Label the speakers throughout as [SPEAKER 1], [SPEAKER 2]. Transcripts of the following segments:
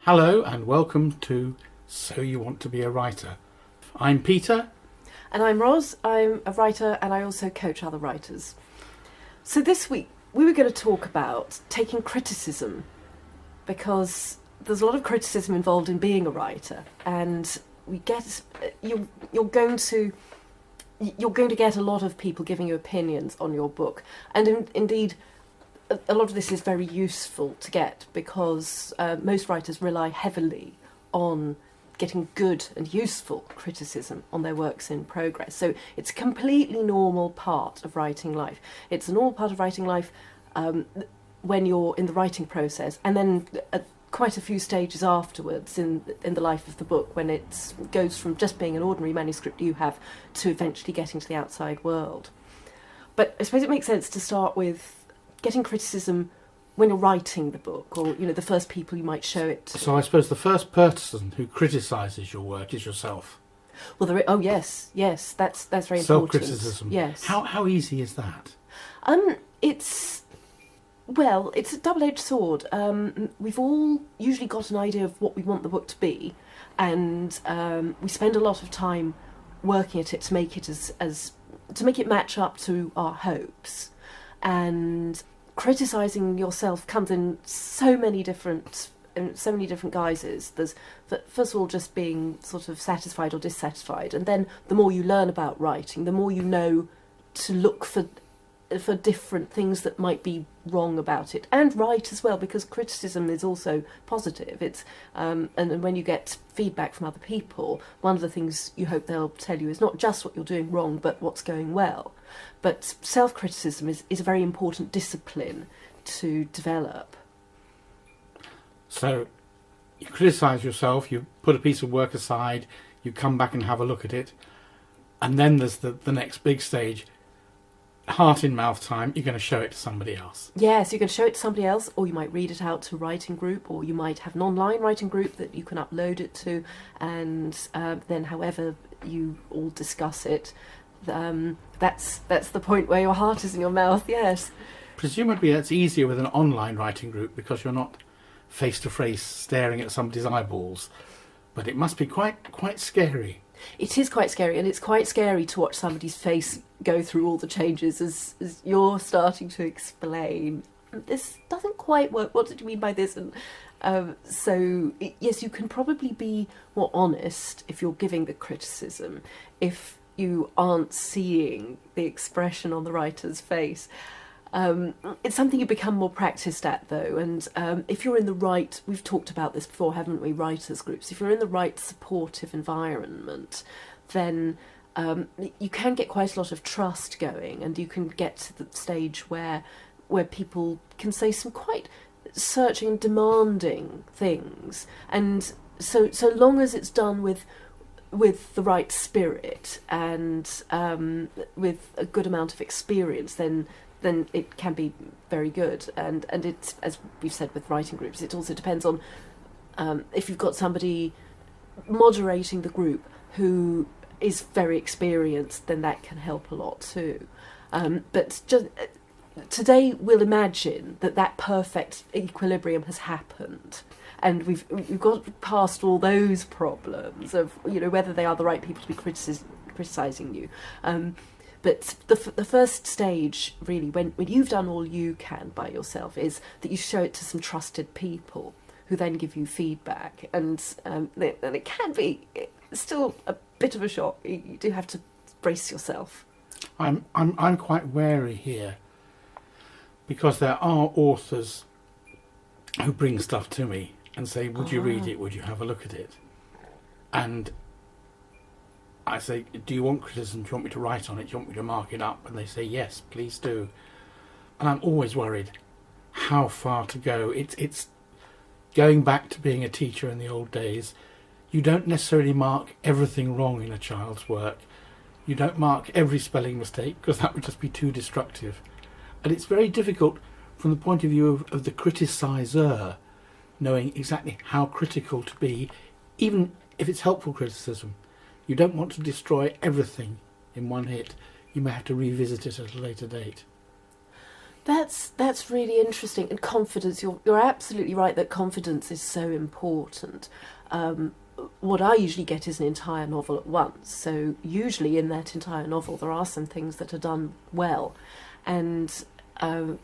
[SPEAKER 1] Hello and welcome to So You Want to Be a Writer. I'm Peter.
[SPEAKER 2] And I'm Ros. I'm a writer and I also coach other writers. So this week we were going to talk about taking criticism, because there's a lot of criticism involved in being a writer, and you're going to get a lot of people giving you opinions on your book, and indeed a lot of this is very useful to get, because most writers rely heavily on getting good and useful criticism on their works in progress. So it's a completely normal part of writing life. It's a normal part of writing life when you're in the writing process, and then at quite a few stages afterwards in the life of the book, when it goes from just being an ordinary manuscript you have to eventually getting to the outside world. But I suppose it makes sense to start with getting criticism when you're writing the book, or the first people you might show it to.
[SPEAKER 1] So I suppose the first person who criticises your work is yourself.
[SPEAKER 2] Well, yes, that's very important.
[SPEAKER 1] Self-criticism.
[SPEAKER 2] Yes.
[SPEAKER 1] How easy is that?
[SPEAKER 2] It's a double-edged sword. We've all usually got an idea of what we want the book to be, and we spend a lot of time working at it to make it to make it match up to our hopes. And criticising yourself comes in so many different guises. There's, first of all, just being sort of satisfied or dissatisfied, and then the more you learn about writing, the more you know to look for different things that might be wrong about it, and right as well, because criticism is also positive. It's and when you get feedback from other people, one of the things you hope they'll tell you is not just what you're doing wrong, but what's going well. But self-criticism is a very important discipline to develop.
[SPEAKER 1] So you criticise yourself, you put a piece of work aside, you come back and have a look at it, and then there's the next big stage. Heart in mouth time, you're going to show it to somebody else.
[SPEAKER 2] Yes, you can show it to somebody else, or you might read it out to a writing group, or you might have an online writing group that you can upload it to, and then however you all discuss it, that's the point where your heart is in your mouth, yes.
[SPEAKER 1] Presumably that's easier with an online writing group because you're not face to face staring at somebody's eyeballs, but it must be quite scary.
[SPEAKER 2] It is quite scary, and it's quite scary to watch somebody's face go through all the changes as you're starting to explain, this doesn't quite work, what did you mean by this? And yes, you can probably be more honest if you're giving the criticism, if you aren't seeing the expression on the writer's face. It's something you become more practiced at, though, and if you're in the right, we've talked about this before, haven't we, writers' groups, if you're in the right supportive environment, then you can get quite a lot of trust going, and you can get to the stage where people can say some quite searching and demanding things, and so long as it's done with the right spirit and with a good amount of experience, then it can be very good. And it's, as we've said with writing groups, it also depends on if you've got somebody moderating the group who is very experienced, then that can help a lot too. But just today we'll imagine that perfect equilibrium has happened, and we've got past all those problems of whether they are the right people to be criticising you. But the first stage, really, when you've done all you can by yourself, is that you show it to some trusted people who then give you feedback, and it can be still a bit of a shock. You do have to brace yourself.
[SPEAKER 1] I'm quite wary here, because there are authors who bring stuff to me and say, "Would you read it? Would you have a look at it?" And I say, "Do you want criticism? Do you want me to write on it? Do you want me to mark it up?" And they say, "Yes, please do." And I'm always worried how far to go. It's going back to being a teacher in the old days. You don't necessarily mark everything wrong in a child's work. You don't mark every spelling mistake, because that would just be too destructive. And it's very difficult from the point of view of the criticiser, knowing exactly how critical to be, even if it's helpful criticism. You don't want to destroy everything in one hit. You may have to revisit it at a later date.
[SPEAKER 2] That's really interesting. And confidence, you're absolutely right that confidence is so important. What I usually get is an entire novel at once. So usually in that entire novel there are some things that are done well. And I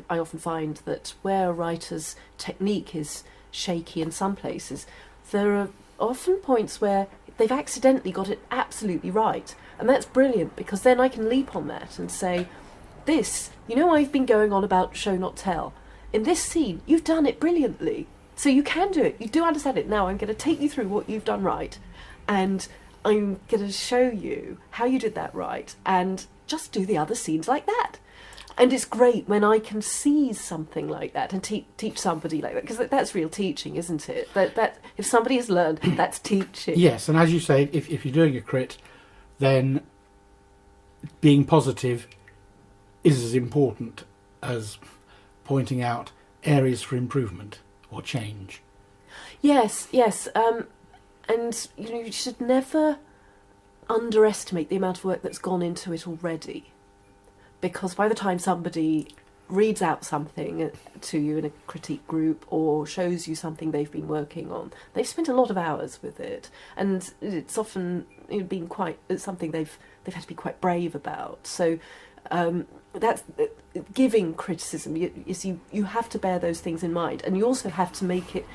[SPEAKER 2] often find that where a writer's technique is shaky in some places, there are often points where they've accidentally got it absolutely right. And that's brilliant, because then I can leap on that and say, this, I've been going on about show not tell. In this scene, you've done it brilliantly. So you can do it. You do understand it. Now I'm going to take you through what you've done right. And I'm going to show you how you did that right. And just do the other scenes like that. And it's great when I can see something like that and teach somebody like that, because that's real teaching, isn't it? That if somebody has learned, that's teaching.
[SPEAKER 1] Yes, and as you say, if you're doing a crit, then being positive is as important as pointing out areas for improvement or change.
[SPEAKER 2] Yes. And you should never underestimate the amount of work that's gone into it already. Because by the time somebody reads out something to you in a critique group or shows you something they've been working on, they've spent a lot of hours with it, and it's often been it's something they've had to be quite brave about. So that's giving criticism. You have to bear those things in mind, and you also have to make it.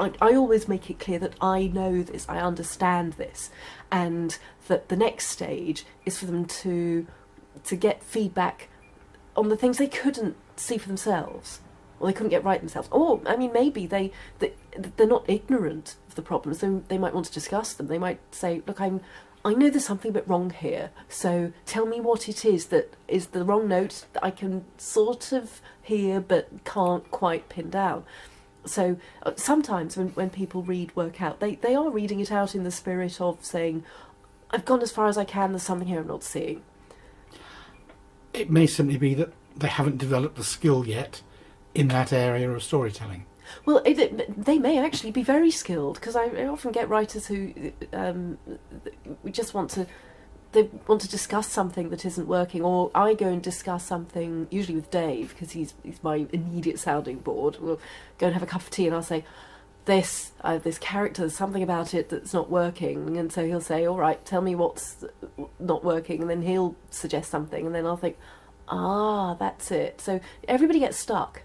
[SPEAKER 2] I always make it clear that I know this, I understand this, and that the next stage is for them to get feedback on the things they couldn't see for themselves, or they couldn't get right themselves. Or, maybe they're not ignorant of the problems. They might want to discuss them. They might say, look, I know there's something a bit wrong here, so tell me what it is that is the wrong note that I can sort of hear but can't quite pin down. So sometimes when people read work out, they are reading it out in the spirit of saying, I've gone as far as I can, there's something here I'm not seeing.
[SPEAKER 1] It may simply be that they haven't developed the skill yet in that area of storytelling.
[SPEAKER 2] Well, they may actually be very skilled, because I often get writers who just want to discuss something that isn't working, or I go and discuss something, usually with Dave, because he's my immediate sounding board. We'll go and have a cup of tea, and I'll say, this character, there's something about it that's not working, and so he'll say, all right, tell me what's not working, and then he'll suggest something, and then I'll think, that's it. So everybody gets stuck.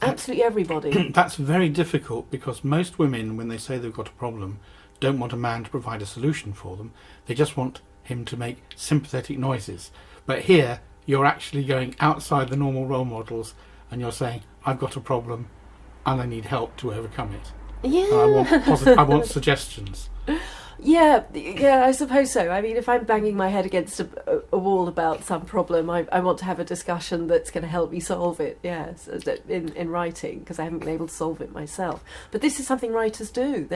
[SPEAKER 2] Absolutely everybody.
[SPEAKER 1] That's very difficult, because most women, when they say they've got a problem, don't want a man to provide a solution for them. They just want him to make sympathetic noises. But here, you're actually going outside the normal role models, and you're saying, I've got a problem, and I need help to overcome it.
[SPEAKER 2] Yeah.
[SPEAKER 1] I want suggestions.
[SPEAKER 2] Yeah, I suppose so. If I'm banging my head against a wall about some problem, I want to have a discussion that's going to help me solve it, yes, in writing, because I haven't been able to solve it myself. But this is something writers do.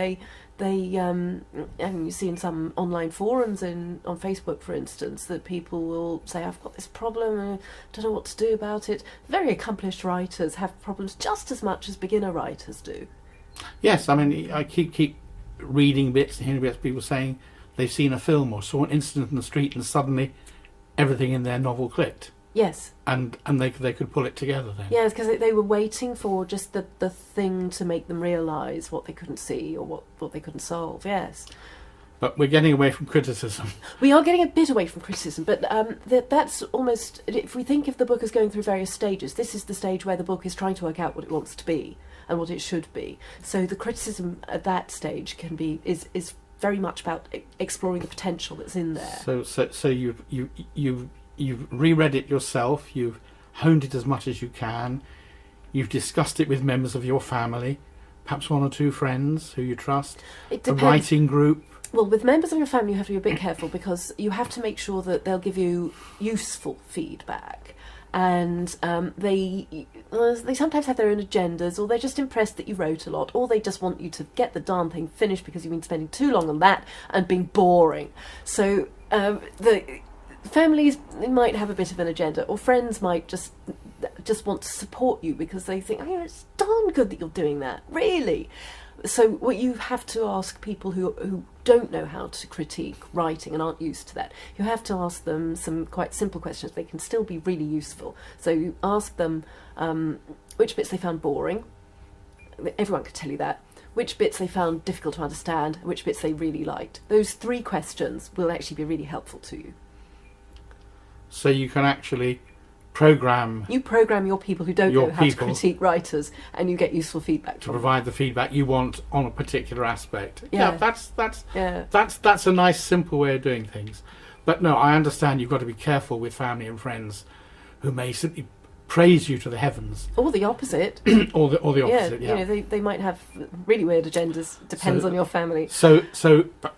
[SPEAKER 2] You see in some online forums on Facebook, for instance, that people will say, I've got this problem, I don't know what to do about it. Very accomplished writers have problems just as much as beginner writers do.
[SPEAKER 1] Yes, I keep reading bits and hearing bits, people saying they've seen a film or saw an incident in the street and suddenly everything in their novel clicked.
[SPEAKER 2] Yes.
[SPEAKER 1] And they could pull it together then.
[SPEAKER 2] Yes, because they were waiting for just the thing to make them realise what they couldn't see or what they couldn't solve, yes.
[SPEAKER 1] But we're getting away from criticism.
[SPEAKER 2] We are getting a bit away from criticism, but that's almost, if we think of the book as going through various stages, this is the stage where the book is trying to work out what it wants to be and what it should be. So the criticism at that stage is very much about exploring the potential that's in there.
[SPEAKER 1] So you've reread it yourself, you've honed it as much as you can, you've discussed it with members of your family, perhaps one or two friends who you trust, a writing group.
[SPEAKER 2] Well, with members of your family, you have to be a bit careful, because you have to make sure that they'll give you useful feedback. And they sometimes have their own agendas, or they're just impressed that you wrote a lot, or they just want you to get the darn thing finished because you've been spending too long on that and being boring. So the families might have a bit of an agenda, or friends might just want to support you because they think, it's darn good that you're doing that, really. So what you have to ask people who don't know how to critique writing and aren't used to that, you have to ask them some quite simple questions. They can still be really useful. So you ask them which bits they found boring. Everyone could tell you that. Which bits they found difficult to understand, and which bits they really liked. Those 3 questions will actually be really helpful to you.
[SPEAKER 1] So you can actually program...
[SPEAKER 2] You program your people who don't know how to critique writers, and you get useful feedback
[SPEAKER 1] to provide the feedback you want on a particular aspect.
[SPEAKER 2] Yeah.
[SPEAKER 1] That's a nice, simple way of doing things. But no, I understand you've got to be careful with family and friends who may simply praise you to the heavens,
[SPEAKER 2] or the opposite,
[SPEAKER 1] or the opposite.
[SPEAKER 2] Yeah, they might have really weird agendas. Depends on your family.
[SPEAKER 1] So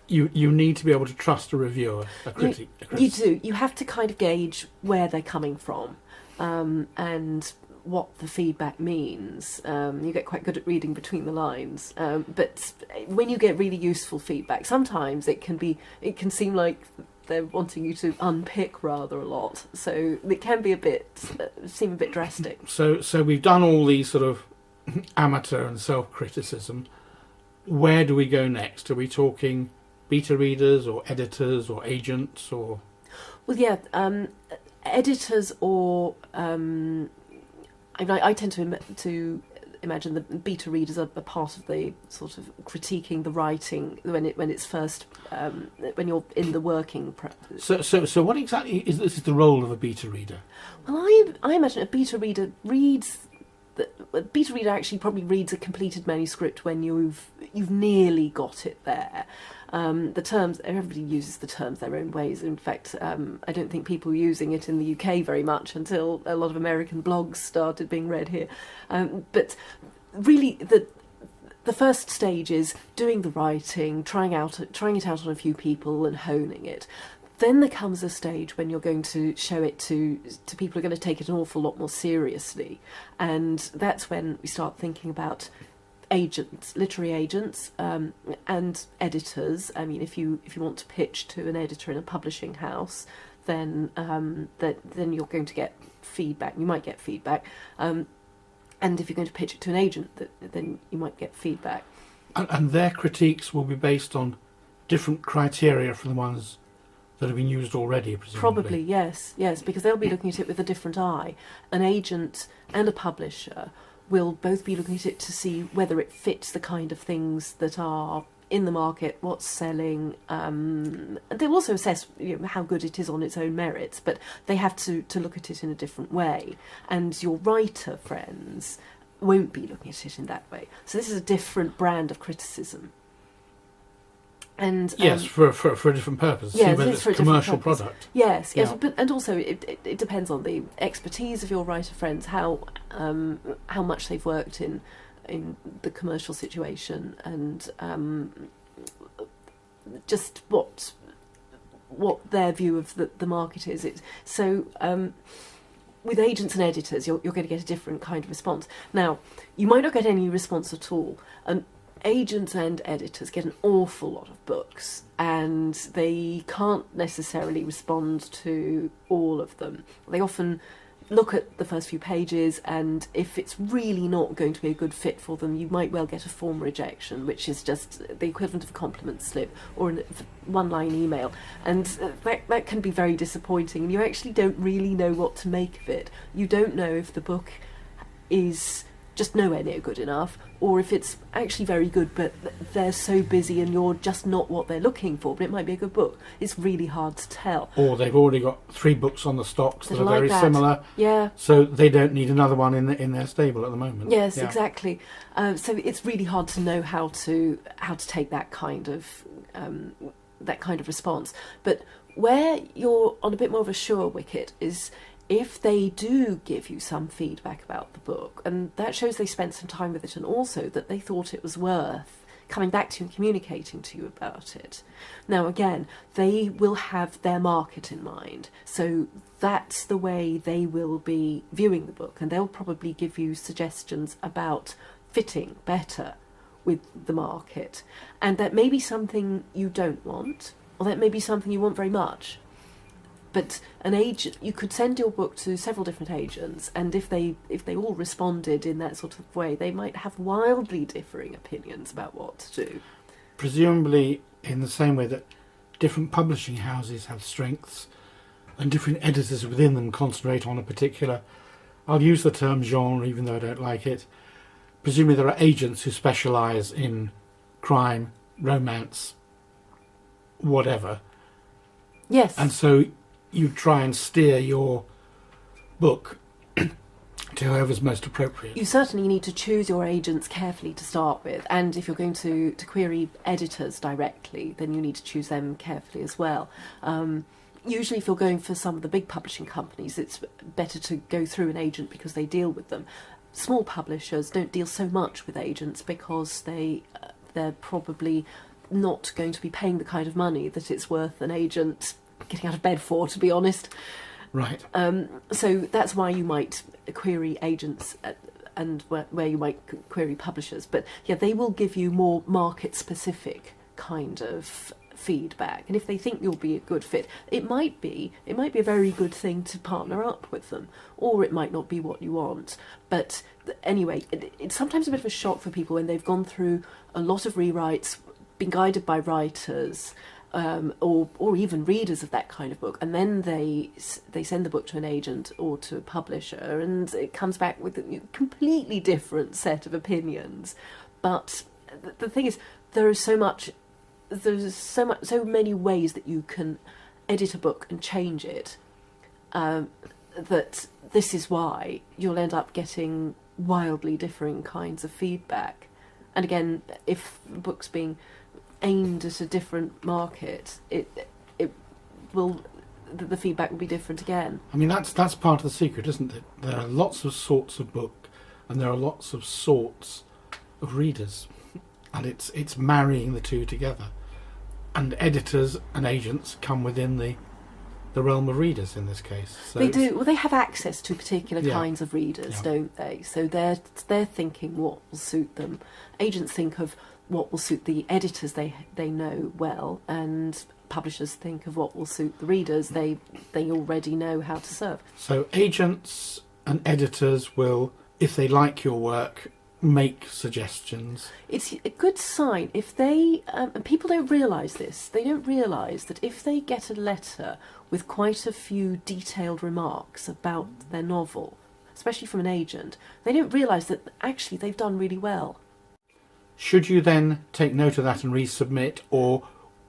[SPEAKER 1] you need to be able to trust a reviewer, a critic.
[SPEAKER 2] You do. You have to kind of gauge where they're coming from, and what the feedback means. You get quite good at reading between the lines. But when you get really useful feedback, sometimes it can seem like they're wanting you to unpick rather a lot, so it can be seem a bit drastic.
[SPEAKER 1] So we've done all these sort of amateur and self-criticism. Where do we go next? Are we talking beta readers or editors or agents or?
[SPEAKER 2] Well, yeah, editors or I tend to imagine the beta readers are a part of the sort of critiquing the writing when it's first when you're in the working.
[SPEAKER 1] So what exactly is the role of a beta reader?
[SPEAKER 2] Well, I imagine a beta reader a beta reader actually probably reads a completed manuscript when you've nearly got it there. The terms, everybody uses the terms their own ways. In fact, I don't think people were using it in the UK very much until a lot of American blogs started being read here. But really, the first stage is doing the writing, trying it out on a few people and honing it. Then there comes a stage when you're going to show it to people who are going to take it an awful lot more seriously, and that's when we start thinking about agents, literary agents, and editors. I mean, if you want to pitch to an editor in a publishing house, then then you're going to get feedback. You might get feedback, and if you're going to pitch it to an agent, then you might get feedback.
[SPEAKER 1] And their critiques will be based on different criteria from the ones that have been used already, presumably.
[SPEAKER 2] Probably, yes, because they'll be looking at it with a different eye. An agent and a publisher will both be looking at it to see whether it fits the kind of things that are in the market, what's selling. And they'll also assess how good it is on its own merits, but they have to look at it in a different way. And your writer friends won't be looking at it in that way. So this is a different brand of criticism. And
[SPEAKER 1] yes, for a different purpose.
[SPEAKER 2] Yes,
[SPEAKER 1] whether it's a commercial product.
[SPEAKER 2] Yes,
[SPEAKER 1] yeah.
[SPEAKER 2] But and also it depends on the expertise of your writer friends, how much they've worked in the commercial situation, and just what their view of the market is. With agents and editors, you're going to get a different kind of response. Now, you might not get any response at all, and agents and editors get an awful lot of books, and they can't necessarily respond to all of them. They often look at the first few pages, and if it's really not going to be a good fit for them, you might well get a form rejection, which is just the equivalent of a compliment slip or a one-line email, and that can be very disappointing, and you actually don't really know what to make of it. You don't know if the book is just nowhere near good enough, or if it's actually very good but they're so busy and you're just not what they're looking for, but it might be a good book. It's really hard to tell.
[SPEAKER 1] Or they've already got 3 books on the stocks that are
[SPEAKER 2] like
[SPEAKER 1] very similar, so they don't need another one in their stable at the moment.
[SPEAKER 2] Yes, exactly. So it's really hard to know how to take that kind of response. But where you're on a bit more of a sure wicket is if they do give you some feedback about the book, and that shows they spent some time with it, and also that they thought it was worth coming back to you and communicating to you about it. Now, again, they will have their market in mind, so that's the way they will be viewing the book, and they'll probably give you suggestions about fitting better with the market. And that may be something you don't want, or that may be something you want very much. But an agent, you could send your book to several different agents, and if they all responded in that sort of way, they might have wildly differing opinions about what to do.
[SPEAKER 1] Presumably in the same way that different publishing houses have strengths and different editors within them concentrate on a particular, I'll use the term genre even though I don't like it, presumably there are agents who specialise in crime, romance, whatever.
[SPEAKER 2] Yes.
[SPEAKER 1] And so you try and steer your book to whoever's most appropriate.
[SPEAKER 2] You certainly need to choose your agents carefully to start with, and if you're going to query editors directly, then you need to choose them carefully as well. Usually if you're going for some of the big publishing companies, it's better to go through an agent because they deal with them. Small publishers don't deal so much with agents because they're probably not going to be paying the kind of money that it's worth an agent getting out of bed for, to be honest.
[SPEAKER 1] Right.
[SPEAKER 2] So that's why you might query agents and where you might query publishers. But yeah, they will give you more market-specific kind of feedback. And if they think you'll be a good fit, it might be a very good thing to partner up with them, or it might not be what you want. But anyway, it's sometimes a bit of a shock for people when they've gone through a lot of rewrites, been guided by writers, or even readers of that kind of book, and then they send the book to an agent or to a publisher, and it comes back with a completely different set of opinions. But the thing is, there's so many ways that you can edit a book and change it, that this is why you'll end up getting wildly differing kinds of feedback. And again, if the book's being aimed at a different market, the feedback will be different again.
[SPEAKER 1] I mean, that's part of the secret, isn't it? There are lots of sorts of book, and there are lots of sorts of readers, and it's marrying the two together. And editors and agents come within the realm of readers in this case. So
[SPEAKER 2] they do. Well, they have access to particular kinds of readers, don't they? So they're thinking what will suit them. Agents think of what will suit the editors they know well, and publishers think of what will suit the readers they already know how to serve.
[SPEAKER 1] So agents and editors will, if they like your work, make suggestions.
[SPEAKER 2] It's a good sign if they, and people don't realise this, they don't realise that if they get a letter with quite a few detailed remarks about their novel, especially from an agent, they don't realise that actually they've done really well.
[SPEAKER 1] Should you then take note of that and resubmit, or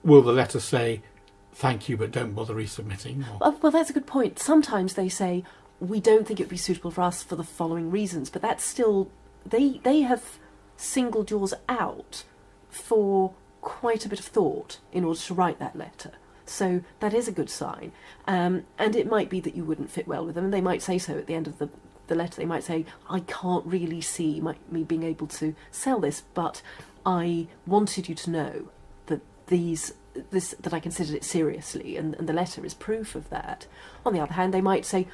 [SPEAKER 1] will the letter say, thank you, but don't bother resubmitting?
[SPEAKER 2] Well, that's a good point. Sometimes they say, we don't think it would be suitable for us for the following reasons, but that's still, they have singled yours out for quite a bit of thought in order to write that letter. So that is a good sign. And it might be that you wouldn't fit well with them, and they might say so at the end of the letter. They might say, I can't really see me being able to sell this, but I wanted you to know that that I considered it seriously, and the letter is proof of that. On the other hand, they might say,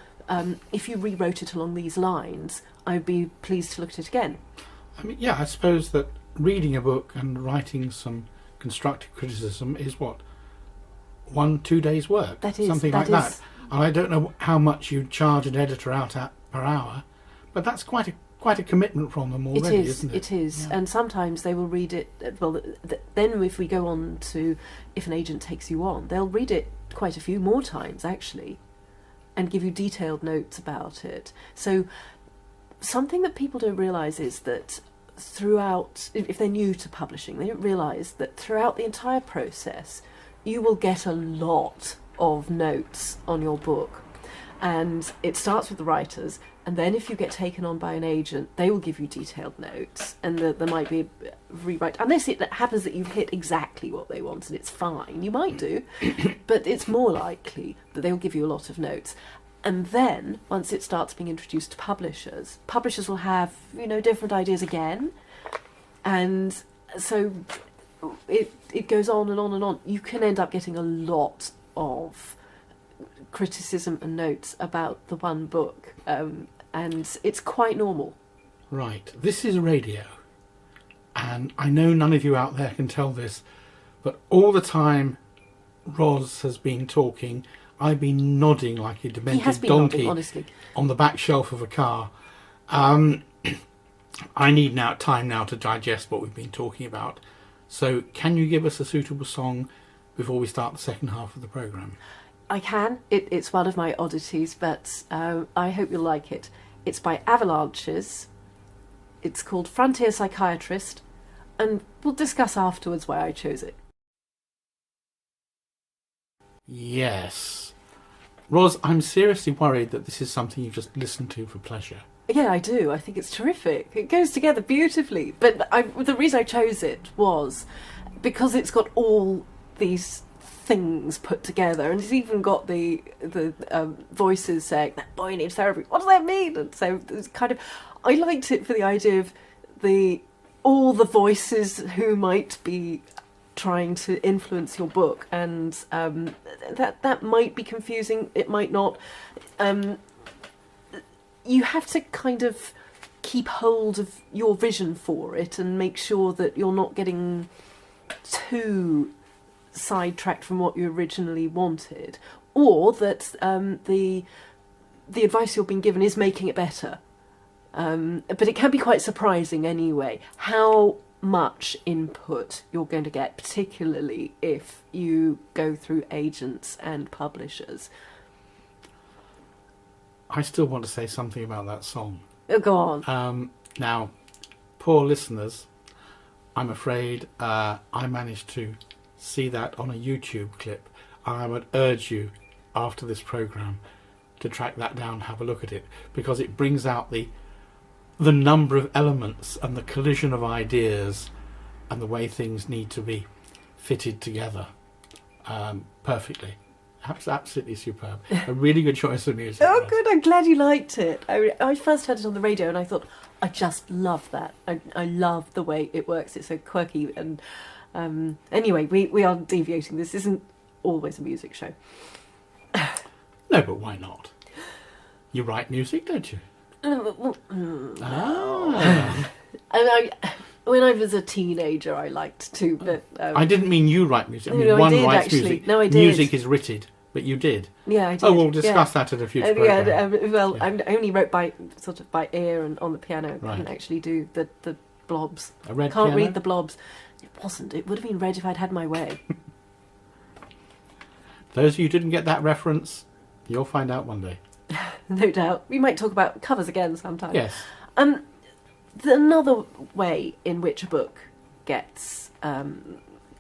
[SPEAKER 2] if you rewrote it along these lines, I'd be pleased to look at it again.
[SPEAKER 1] I mean, yeah, I suppose that reading a book and writing some constructive criticism is 1-2 days work, something like that. And I don't know how much you charge an editor out at per hour, but that's quite a commitment from them already, isn't it?
[SPEAKER 2] It is, yeah. And sometimes they will read it. Well, then if we go on to, if an agent takes you on, they'll read it quite a few more times actually, and give you detailed notes about it. So something that people don't realise is that throughout, if they're new to publishing, they don't realise that throughout the entire process, you will get a lot of notes on your book. And it starts with the writers, and then if you get taken on by an agent, they will give you detailed notes, and there might be a rewrite, unless it happens that you've hit exactly what they want, and it's fine. You might do, but it's more likely that they will give you a lot of notes. And then, once it starts being introduced to publishers will have, different ideas again, and so it goes on and on and on. You can end up getting a lot of criticism and notes about the one book, and it's quite normal.
[SPEAKER 1] Right, this is radio, and I know none of you out there can tell this, but all the time Roz has been talking, I've been nodding like a
[SPEAKER 2] He
[SPEAKER 1] demented
[SPEAKER 2] has been
[SPEAKER 1] donkey
[SPEAKER 2] nodding, honestly.
[SPEAKER 1] on the back shelf of a car. I need time now to digest what we've been talking about. So can you give us a suitable song before we start the second half of the programme?
[SPEAKER 2] I can. It's one of my oddities, but I hope you'll like it. It's by Avalanches. It's called Frontier Psychiatrist, and we'll discuss afterwards why I chose it.
[SPEAKER 1] Yes. Ros, I'm seriously worried that this is something you just listen to for pleasure.
[SPEAKER 2] Yeah, I do. I think it's terrific. It goes together beautifully. But the reason I chose it was because it's got all these things put together, and it's even got the voices saying, that boy needs therapy. What does that mean? And so it's kind of, I liked it for the idea of all the voices who might be trying to influence your book, and that might be confusing. It might not. You have to kind of keep hold of your vision for it and make sure that you're not getting too sidetracked from what you originally wanted, or that the advice you're being given is making it better. But it can be quite surprising anyway how much input you're going to get, particularly if you go through agents and publishers.
[SPEAKER 1] I still want to say something about that song.
[SPEAKER 2] Oh, go on.
[SPEAKER 1] Now, poor listeners, I'm afraid I managed to see that on a YouTube clip. I would urge you, after this programme, to track that down and have a look at it, because it brings out the number of elements and the collision of ideas and the way things need to be fitted together perfectly. Absolutely superb. A really good choice of music.
[SPEAKER 2] Oh, good. I'm glad you liked it. I first heard it on the radio and I thought, I just love that. I love the way it works. It's so quirky. And anyway, we are deviating. This isn't always a music show.
[SPEAKER 1] No, but why not? You write music, don't you? When
[SPEAKER 2] I was a teenager, I liked to, but
[SPEAKER 1] I didn't mean you write music. I mean,
[SPEAKER 2] no,
[SPEAKER 1] one
[SPEAKER 2] I did,
[SPEAKER 1] writes
[SPEAKER 2] actually.
[SPEAKER 1] music.
[SPEAKER 2] No, I did.
[SPEAKER 1] Music is written, but you did.
[SPEAKER 2] Yeah, I did.
[SPEAKER 1] Oh, we'll discuss that at a future program.
[SPEAKER 2] I only wrote by ear and on the piano.
[SPEAKER 1] Right.
[SPEAKER 2] I didn't actually do the blobs.
[SPEAKER 1] A red
[SPEAKER 2] Can't
[SPEAKER 1] piano?
[SPEAKER 2] read the blobs. It wasn't. It would have been red if I'd had my way.
[SPEAKER 1] Those of you who didn't get that reference, you'll find out one day.
[SPEAKER 2] No doubt. We might talk about covers again sometime.
[SPEAKER 1] Yes.
[SPEAKER 2] Another way in which a book gets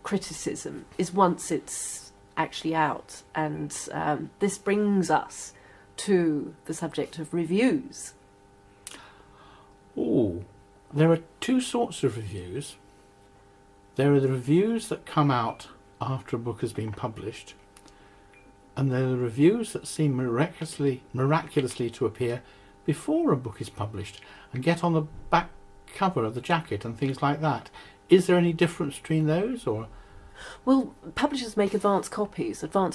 [SPEAKER 2] criticism is once it's actually out, and this brings us to the subject of reviews.
[SPEAKER 1] Oh, there are two sorts of reviews. There are the reviews that come out after a book has been published, and there are the reviews that seem miraculously to appear before a book is published and get on the back cover of the jacket and things like that. Is there any difference between those, or?
[SPEAKER 2] Well, publishers make advance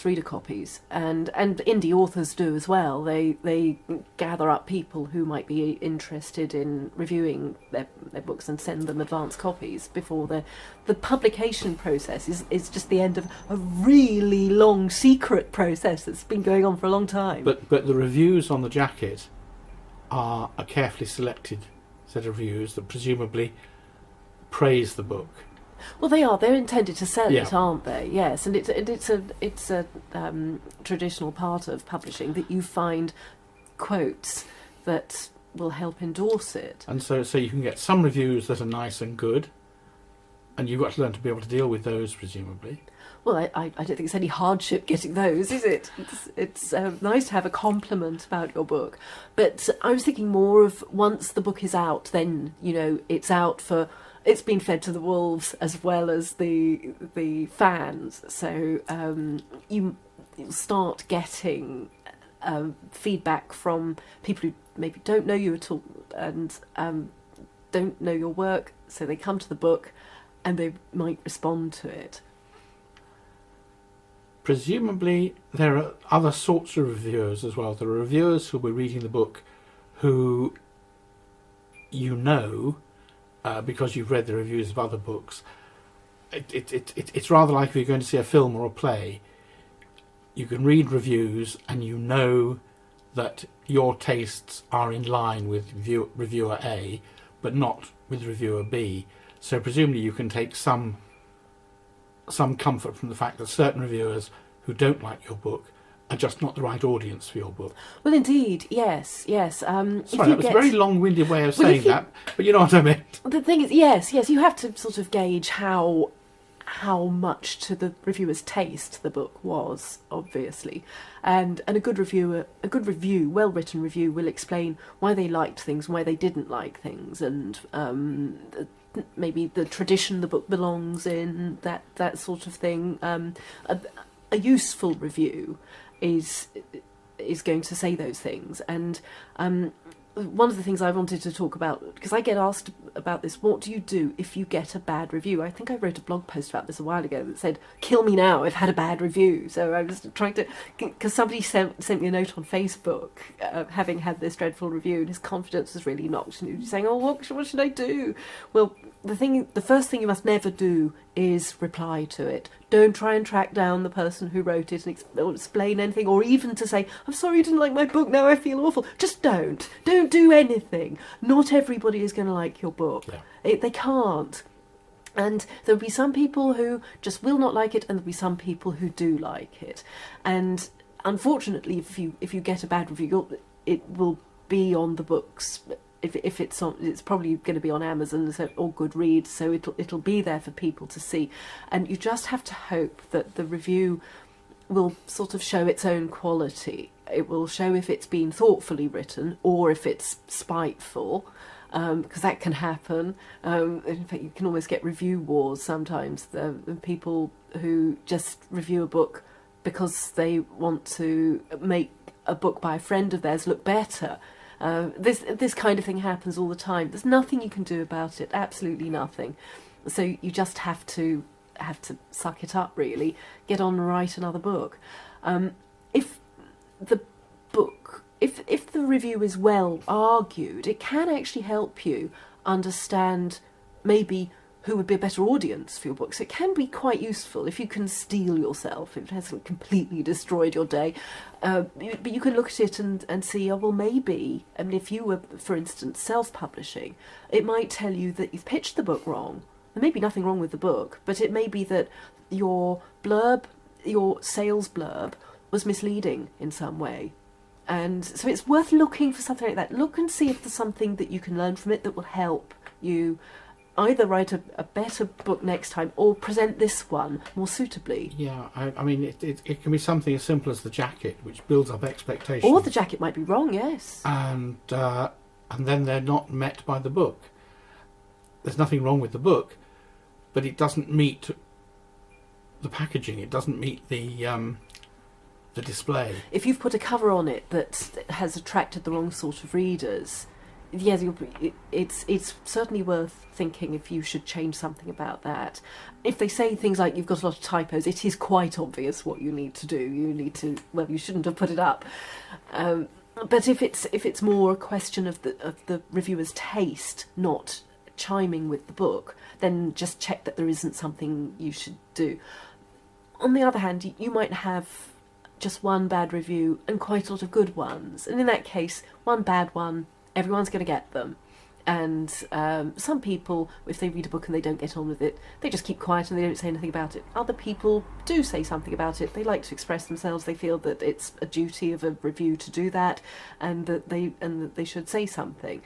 [SPEAKER 2] reader copies, and indie authors do as well. They gather up people who might be interested in reviewing their books and send them advance copies before the publication process is just the end of a really long secret process that's been going on for a long time.
[SPEAKER 1] But the reviews on the jacket are a carefully selected set of reviews that presumably praise the book.
[SPEAKER 2] Well, they are. They're intended to sell
[SPEAKER 1] Yeah.
[SPEAKER 2] it, aren't they? Yes, and it's a traditional part of publishing that you find quotes that will help endorse it.
[SPEAKER 1] And so you can get some reviews that are nice and good, and you've got to learn to be able to deal with those, presumably.
[SPEAKER 2] Well, I don't think it's any hardship getting those, is it? It's nice to have a compliment about your book. But I was thinking more of once the book is out, then, it's out for... It's been fed to the wolves as well as the fans. So you'll start getting feedback from people who maybe don't know you at all and don't know your work. So they come to the book and they might respond to it.
[SPEAKER 1] Presumably there are other sorts of reviewers as well. There are reviewers who will be reading the book who because you've read the reviews of other books. It's rather like if you're going to see a film or a play. you can read reviews and you know that your tastes are in line with reviewer A, but not with reviewer B. So presumably you can take some comfort from the fact that certain reviewers who don't like your book are just not the right audience for your book.
[SPEAKER 2] Well, indeed, yes.
[SPEAKER 1] Sorry, that was a very long-winded way of saying that, but you know what I mean.
[SPEAKER 2] The thing is, yes, you have to sort of gauge how much to the reviewer's taste the book was, obviously, and a good review, well-written review, will explain why they liked things, why they didn't like things, and maybe the tradition the book belongs in, that sort of thing. A useful review is going to say those things, and one of the things I wanted to talk about, because I get asked about this, what do you do if you get a bad review? I think I wrote a blog post about this a while ago that said, kill me now, I've had a bad review. So I was trying to, because somebody sent me a note on Facebook, having had this dreadful review, and his confidence was really knocked, and he was saying, oh, what should I do? Well, the first thing you must never do is reply to it. Don't try and track down the person who wrote it and explain anything, or even to say, I'm sorry you didn't like my book, now I feel awful. Just don't do anything. Not everybody is going to like your book. Yeah. They can't. And there'll be some people who just will not like it, and there'll be some people who do like it. And unfortunately, if you get a bad review, it will be on the books. If it's on, it's probably going to be on Amazon or Goodreads, so it'll be there for people to see. And you just have to hope that the review will sort of show its own quality. It will show if it's been thoughtfully written or if it's spiteful, because that can happen. In fact, you can almost get review wars sometimes. The people who just review a book because they want to make a book by a friend of theirs look better. This kind of thing happens all the time. There's nothing you can do about it, absolutely nothing. So you just have to suck it up, really. Get on and write another book. If the review is well argued, it can actually help you understand maybe who would be a better audience for your books. It can be quite useful if you can steel yourself, if it hasn't completely destroyed your day. But you can look at it and see, oh, well, maybe, I mean, if you were, for instance, self-publishing, it might tell you that you've pitched the book wrong. There may be nothing wrong with the book, but it may be that your sales blurb, was misleading in some way. And so it's worth looking for something like that. Look and see if there's something that you can learn from it that will help you either write a better book next time or present this one more suitably.
[SPEAKER 1] Yeah, I mean, it can be something as simple as the jacket, which builds up expectations.
[SPEAKER 2] Or the jacket might be wrong, yes.
[SPEAKER 1] And then they're not met by the book. There's nothing wrong with the book, but it doesn't meet the packaging. It doesn't meet the display.
[SPEAKER 2] If you've put a cover on it that has attracted the wrong sort of readers, yes, it's certainly worth thinking if you should change something about that. If they say things like you've got a lot of typos, it is quite obvious what you need to do. You shouldn't have put it up. But if it's more a question of the reviewer's taste not chiming with the book, then just check that there isn't something you should do. On the other hand, you might have just one bad review and quite a lot of good ones, and in that case, one bad one, everyone's going to get them. And some people, if they read a book and they don't get on with it, they just keep quiet and they don't say anything about it. Other people do say something about it. They like to express themselves. They feel that it's a duty of a review to do that, and that they should say something.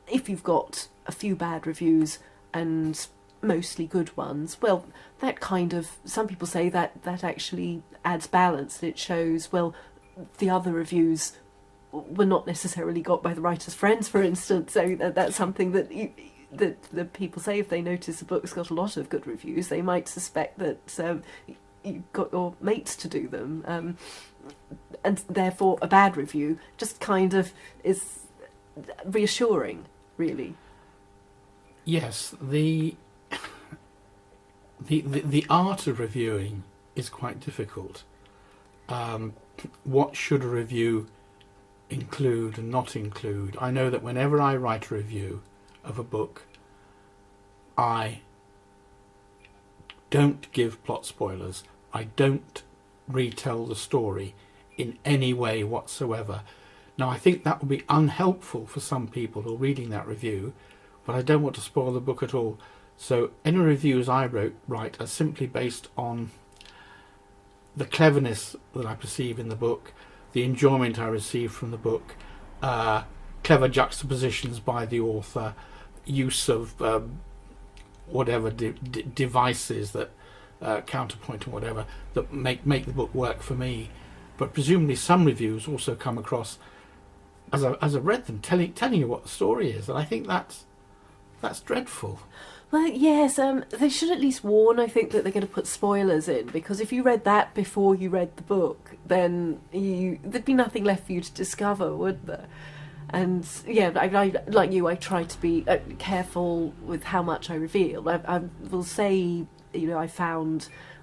[SPEAKER 2] If you've got a few bad reviews and mostly good ones, well, that kind of, some people say that actually adds balance. It shows, well, the other reviews were not necessarily got by the writer's friends, for instance. So that's something that the people say if they notice a book's got a lot of good reviews, they might suspect that you got your mates to do them, and therefore a bad review just kind of is reassuring, really.
[SPEAKER 1] Yes, the art of reviewing is quite difficult. What should a review include and not include? I know that whenever I write a review of a book, I don't give plot spoilers. I don't retell the story in any way whatsoever. Now, I think that would be unhelpful for some people who are reading that review, but I don't want to spoil the book at all. So any reviews I write are simply based on the cleverness that I perceive in the book, the enjoyment I receive from the book, clever juxtapositions by the author, use of whatever devices that counterpoint or whatever that make the book work for me. But presumably some reviews also come across as I read them, telling you what the story is, and I think that's dreadful.
[SPEAKER 2] Well, yes, they should at least warn, I think, that they're going to put spoilers in, because if you read that before you read the book, then there'd be nothing left for you to discover, would there? And yeah, I like you, I try to be careful with how much I reveal. I will say,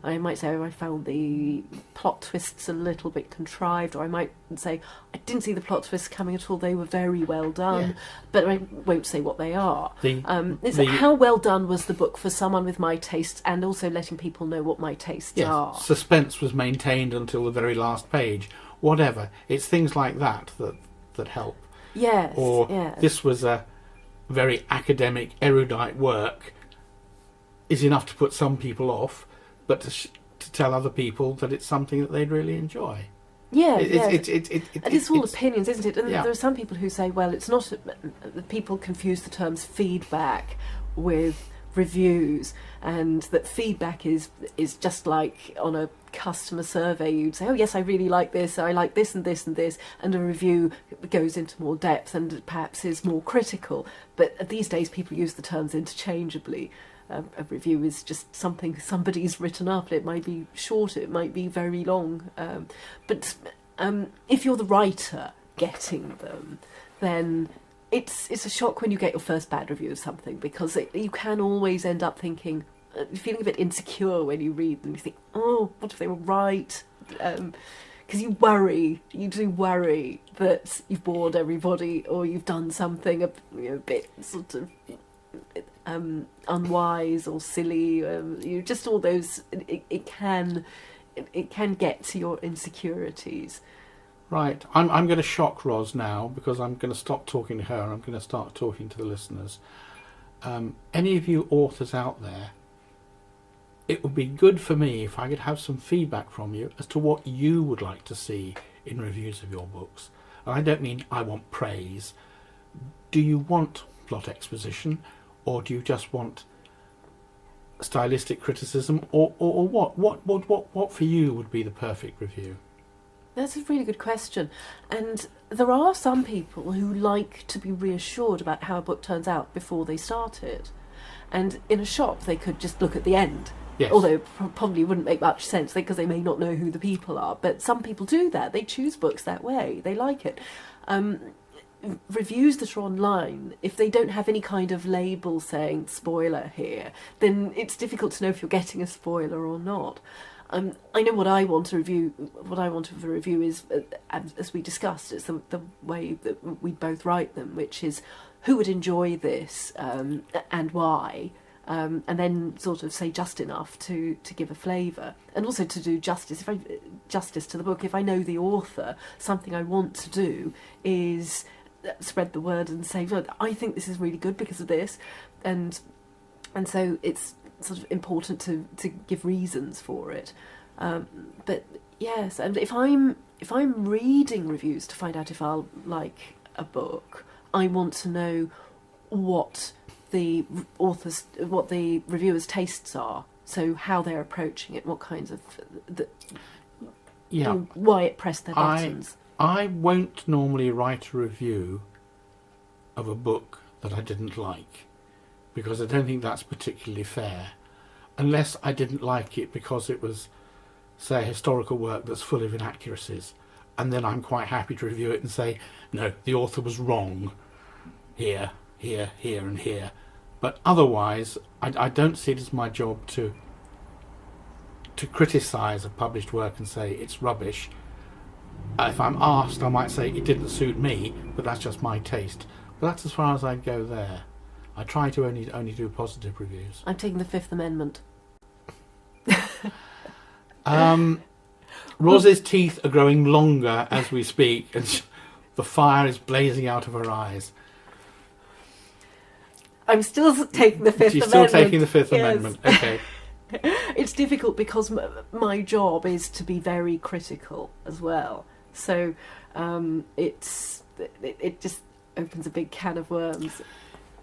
[SPEAKER 2] I might say I found the plot twists a little bit contrived, or I might say I didn't see the plot twists coming at all. They were very well done, yeah. But I won't say what they are. How well done was the book for someone with my tastes, and also letting people know what my tastes are.
[SPEAKER 1] Suspense was maintained until the very last page. Whatever. It's things like that help.
[SPEAKER 2] Yes.
[SPEAKER 1] Or this was a very academic, erudite work is enough to put some people off, but to tell other people that it's something that they'd really enjoy.
[SPEAKER 2] Yeah, it's all opinions, isn't it? And
[SPEAKER 1] yeah.
[SPEAKER 2] There are some people who say, well, it's not... People confuse the terms feedback with reviews, and that feedback is just like on a customer survey. You'd say, oh, yes, I really like this, I like this and this and this, and a review goes into more depth and perhaps is more critical. But these days, people use the terms interchangeably. A review is just something somebody's written up. It might be short, it might be very long. But if you're the writer getting them, then it's a shock when you get your first bad review of something, because you can always end up feeling a bit insecure when you read them. You think, oh, what if they were right? Because you do worry that you've bored everybody, or you've done something a bit sort of... unwise or silly, just all those. It can get to your insecurities.
[SPEAKER 1] Right, I'm going to shock Ros now, because I'm going to stop talking to her and I'm going to start talking to the listeners. Any of you authors out there, it would be good for me if I could have some feedback from you as to what you would like to see in reviews of your books. And I don't mean I want praise. Do you want plot exposition? Or do you just want stylistic criticism, or what for you would be the perfect review?
[SPEAKER 2] That's a really good question, and there are some people who like to be reassured about how a book turns out before they start it. And in a shop, they could just look at the end.
[SPEAKER 1] Yes.
[SPEAKER 2] Although it probably wouldn't make much sense because they may not know who the people are. But some people do that. They choose books that way. They like it. Reviews that are online, if they don't have any kind of label saying spoiler here, then it's difficult to know if you're getting a spoiler or not. I know what I want to review. What I want of a review is, as we discussed, it's the way that we both write them, which is who would enjoy this and why, and then sort of say just enough to give a flavour, and also to do justice to the book. If I know the author, something I want to do is spread the word and say, look, I think this is really good because of this, and so it's sort of important to give reasons for it. But yes, and if I'm reading reviews to find out if I'll like a book, I want to know what the reviewers' tastes are. So how they're approaching it, what kinds of why it pressed their buttons.
[SPEAKER 1] I won't normally write a review of a book that I didn't like, because I don't think that's particularly fair, unless I didn't like it because it was, say, a historical work that's full of inaccuracies, and then I'm quite happy to review it and say, no, the author was wrong here, here, here and here. But otherwise, I don't see it as my job to criticise a published work and say it's rubbish. If I'm asked, I might say it didn't suit me, but that's just my taste. But that's as far as I'd go there. I try to only do positive reviews.
[SPEAKER 2] I'm taking the Fifth Amendment.
[SPEAKER 1] Roz's teeth are growing longer as we speak, and the fire is blazing out of her eyes.
[SPEAKER 2] I'm still taking the Fifth
[SPEAKER 1] She's
[SPEAKER 2] Amendment.
[SPEAKER 1] still taking the Fifth
[SPEAKER 2] Yes.
[SPEAKER 1] Amendment. Okay.
[SPEAKER 2] It's difficult because my job is to be very critical as well. So it just opens a big can of worms.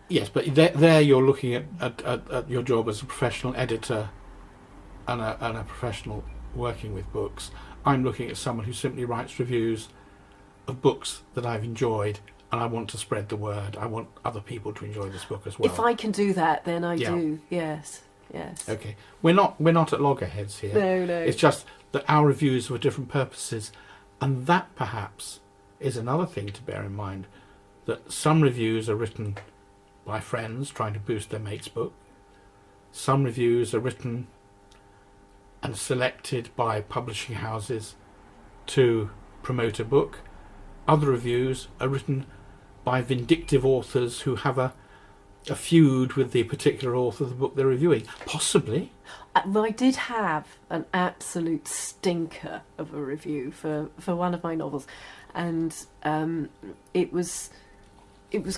[SPEAKER 1] Yes, but there you're looking at your job as a professional editor and a professional working with books. I'm looking at someone who simply writes reviews of books that I've enjoyed, and I want to spread the word. I want other people to enjoy this book as well.
[SPEAKER 2] If I can do that, then I
[SPEAKER 1] Yeah.
[SPEAKER 2] do. Yes.
[SPEAKER 1] Okay, we're not at loggerheads here.
[SPEAKER 2] No.
[SPEAKER 1] It's just that our reviews are for different purposes, and that perhaps is another thing to bear in mind. That some reviews are written by friends trying to boost their mate's book. Some reviews are written and selected by publishing houses to promote a book. Other reviews are written by vindictive authors who have a feud with the particular author of the book they're reviewing. Possibly.
[SPEAKER 2] I did have an absolute stinker of a review for one of my novels, and it was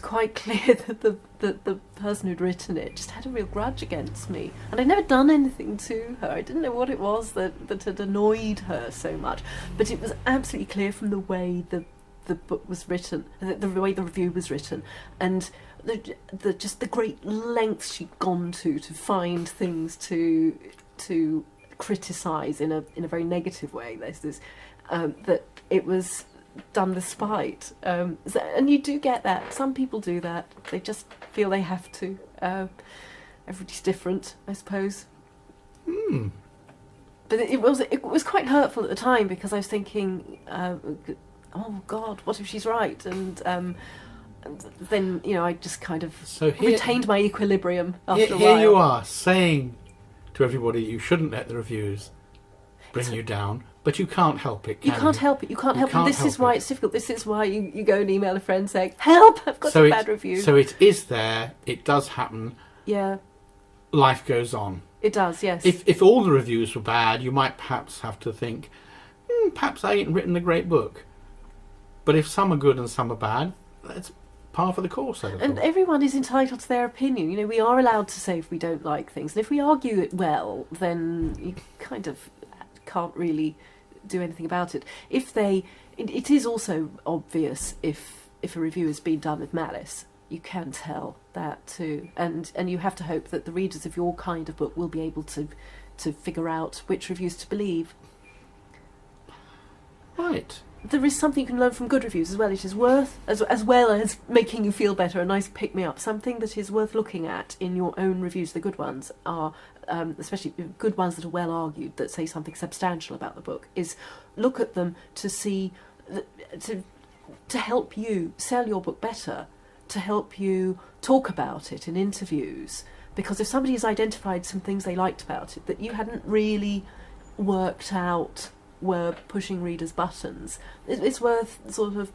[SPEAKER 2] quite clear that the person who'd written it just had a real grudge against me, and I'd never done anything to her. I didn't know what it was that had annoyed her so much, but it was absolutely clear from the way the book was written, the way the review was written, and just the great lengths she'd gone to find things to criticise in a very negative way. There's this that it was done with spite, and you do get that. Some people do that. They just feel they have to. Everybody's different, I suppose. But it was quite hurtful at the time, because I was thinking, oh God, what if she's right? And then I just kind of retained my equilibrium after a while.
[SPEAKER 1] Here you are saying to everybody you shouldn't let the reviews bring you down. But you can't help it, can you?
[SPEAKER 2] You can't help it. You can't help it. This is why
[SPEAKER 1] it.
[SPEAKER 2] it's difficult. This is why you go and email a friend saying, help, I've got a bad review.
[SPEAKER 1] So it is there. It does happen.
[SPEAKER 2] Yeah.
[SPEAKER 1] Life goes on.
[SPEAKER 2] It does, yes.
[SPEAKER 1] If all the reviews were bad, you might perhaps have to think, perhaps I ain't written a great book. But if some are good and some are bad, that's par for the course.
[SPEAKER 2] And everyone is entitled to their opinion. We are allowed to say if we don't like things. And if we argue it well, then you kind of can't really do anything about it. It is also obvious if a review has been done with malice. You can tell that too, and you have to hope that the readers of your kind of book will be able to figure out which reviews to believe.
[SPEAKER 1] Right.
[SPEAKER 2] There is something you can learn from good reviews as well. It is worth, as well as making you feel better, a nice pick-me-up, something that is worth looking at in your own reviews. The good ones are, especially good ones that are well argued, that say something substantial about the book, is look at them to see, to help you sell your book better, to help you talk about it in interviews. Because if somebody has identified some things they liked about it that you hadn't really worked out were pushing readers' buttons, it's worth sort of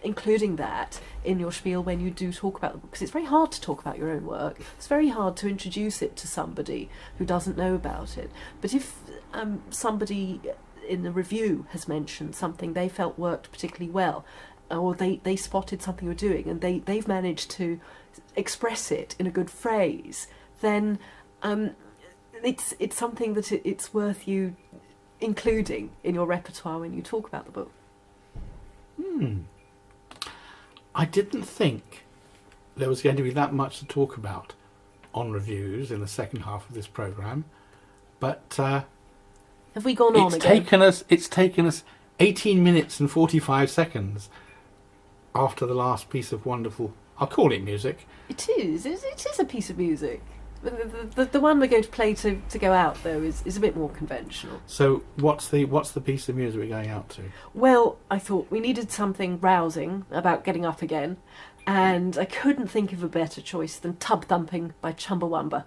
[SPEAKER 2] including that in your spiel when you do talk about the book, because it's very hard to talk about your own work. It's very hard to introduce it to somebody who doesn't know about it. But if somebody in the review has mentioned something they felt worked particularly well, or they spotted something you're doing and they've managed to express it in a good phrase, then it's something that it's worth you including in your repertoire when you talk about the book.
[SPEAKER 1] I didn't think there was going to be that much to talk about on reviews in the second half of this programme, but
[SPEAKER 2] have we gone on again?
[SPEAKER 1] It's taken us 18 minutes and 45 seconds after the last piece of wonderful, I'll call it music.
[SPEAKER 2] It is a piece of music. The one we're going to play to go out, though, is a bit more conventional.
[SPEAKER 1] So what's the piece of music we're going out to?
[SPEAKER 2] Well, I thought we needed something rousing about getting up again, and I couldn't think of a better choice than Tub Thumping by Chumbawamba.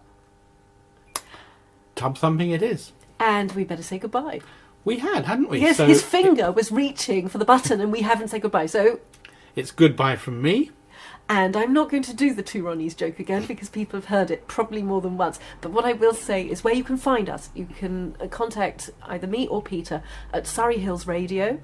[SPEAKER 1] Tub Thumping it is.
[SPEAKER 2] And we better say goodbye.
[SPEAKER 1] We hadn't we?
[SPEAKER 2] Yes, his finger was reaching for the button and we haven't said goodbye, so...
[SPEAKER 1] It's goodbye from me.
[SPEAKER 2] And I'm not going to do the two Ronnies joke again because people have heard it probably more than once. But what I will say is where you can find us. You can contact either me or Peter at Surrey Hills Radio,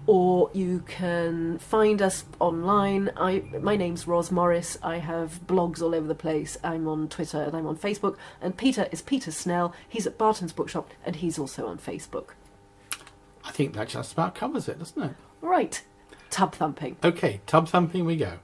[SPEAKER 2] or you can find us online. My name's Ros Morris. I have blogs all over the place. I'm on Twitter and I'm on Facebook. And Peter is Peter Snell. He's at Barton's Bookshop and he's also on Facebook.
[SPEAKER 1] I think that just about covers it, doesn't it?
[SPEAKER 2] Right. Tub thumping.
[SPEAKER 1] Okay, tub thumping we go.